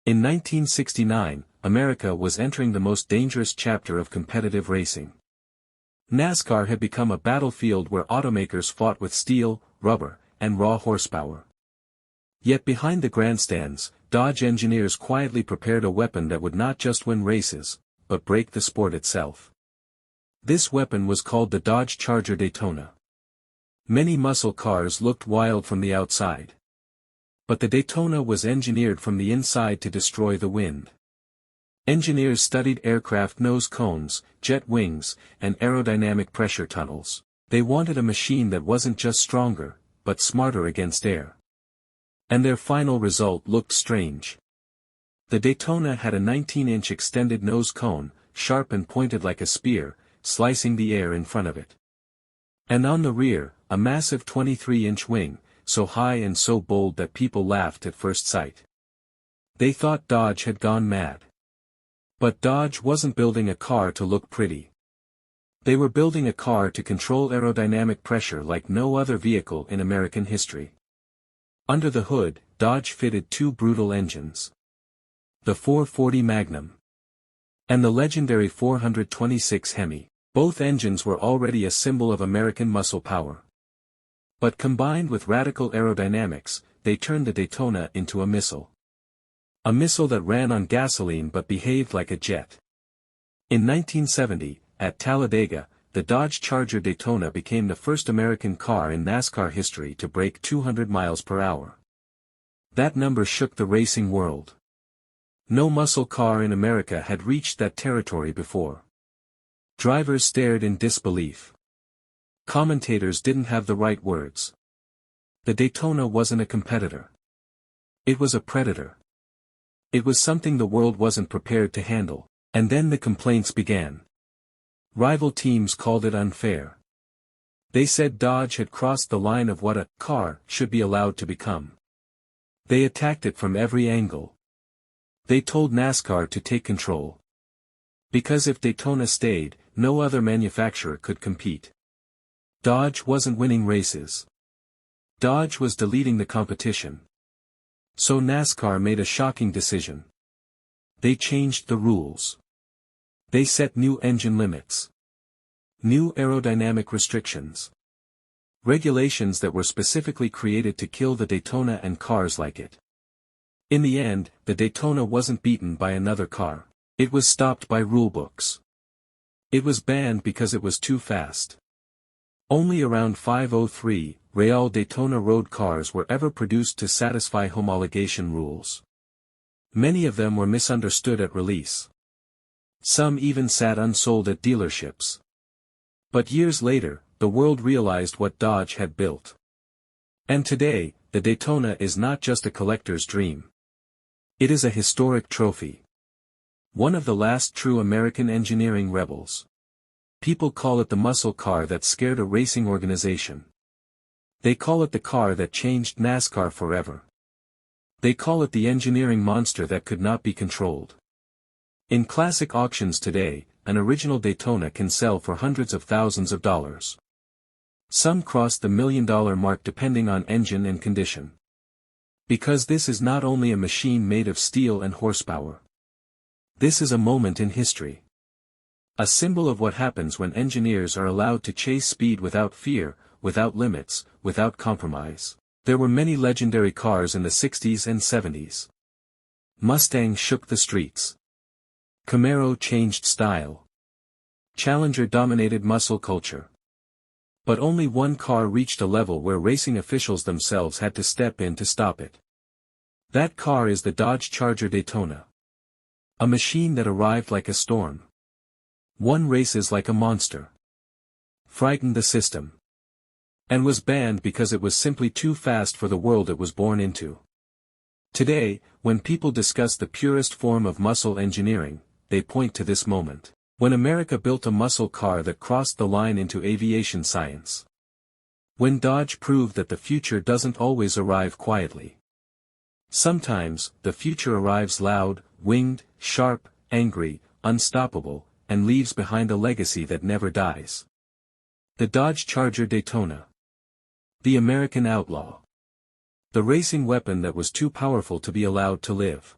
In 1969, America was entering the most dangerous chapter of competitive racing. NASCAR had become a battlefield where automakers fought with steel, rubber, and raw horsepower. Yet behind the grandstands, Dodge engineers quietly prepared a weapon that would not just win races, but break the sport itself. This weapon was called the Dodge Charger Daytona. Many muscle cars looked wild from the outside. But the Daytona was engineered from the inside to destroy the wind. Engineers studied aircraft nose cones, jet wings, and aerodynamic pressure tunnels. They wanted a machine that wasn't just stronger, but smarter against air. And their final result looked strange. The Daytona had a 19-inch extended nose cone, sharp and pointed like a spear, slicing the air in front of it. And on the rear, a massive 23-inch wing, so high and so bold that people laughed at first sight. They thought Dodge had gone mad. But Dodge wasn't building a car to look pretty. They were building a car to control aerodynamic pressure like no other vehicle in American history. Under the hood, Dodge fitted two brutal engines. The 440 Magnum. And the legendary 426 Hemi. Both engines were already a symbol of American muscle power. But combined with radical aerodynamics, they turned the Daytona into a missile. A missile that ran on gasoline but behaved like a jet. In 1970, at Talladega, the Dodge Charger Daytona became the first American car in NASCAR history to break 200 miles per hour. That number shook the racing world. No muscle car in America had reached that territory before. Drivers stared in disbelief. Commentators didn't have the right words. The Daytona wasn't a competitor. It was a predator. It was something the world wasn't prepared to handle, and then the complaints began. Rival teams called it unfair. They said Dodge had crossed the line of what a car should be allowed to become. They attacked it from every angle. They told NASCAR to take control. Because if Daytona stayed, no other manufacturer could compete. Dodge wasn't winning races. Dodge was deleting the competition. So NASCAR made a shocking decision. They changed the rules. They set new engine limits. New aerodynamic restrictions. Regulations that were specifically created to kill the Daytona and cars like it. In the end, the Daytona wasn't beaten by another car. It was stopped by rulebooks. It was banned because it was too fast. Only around 503 Real Daytona road cars were ever produced to satisfy homologation rules. Many of them were misunderstood at release. Some even sat unsold at dealerships. But years later, the world realized what Dodge had built. And today, the Daytona is not just a collector's dream. It is a historic trophy. One of the last true American engineering rebels. People call it the muscle car that scared a racing organization. They call it the car that changed NASCAR forever. They call it the engineering monster that could not be controlled. In classic auctions today, an original Daytona can sell for hundreds of thousands of dollars. Some cross the $1 million mark depending on engine and condition. Because this is not only a machine made of steel and horsepower. This is a moment in history. A symbol of what happens when engineers are allowed to chase speed without fear, without limits, without compromise. There were many legendary cars in the 60s and 70s. Mustang shook the streets. Camaro changed style. Challenger dominated muscle culture. But only one car reached a level where racing officials themselves had to step in to stop it. That car is the Dodge Charger Daytona. A machine that arrived like a storm. Won races like a monster. Frightened the system. And was banned because it was simply too fast for the world it was born into. Today, when people discuss the purest form of muscle engineering, they point to this moment. When America built a muscle car that crossed the line into aviation science. When Dodge proved that the future doesn't always arrive quietly. Sometimes, the future arrives loud, winged, sharp, angry, unstoppable, and leaves behind a legacy that never dies. The Dodge Charger Daytona. The American outlaw. The racing weapon that was too powerful to be allowed to live.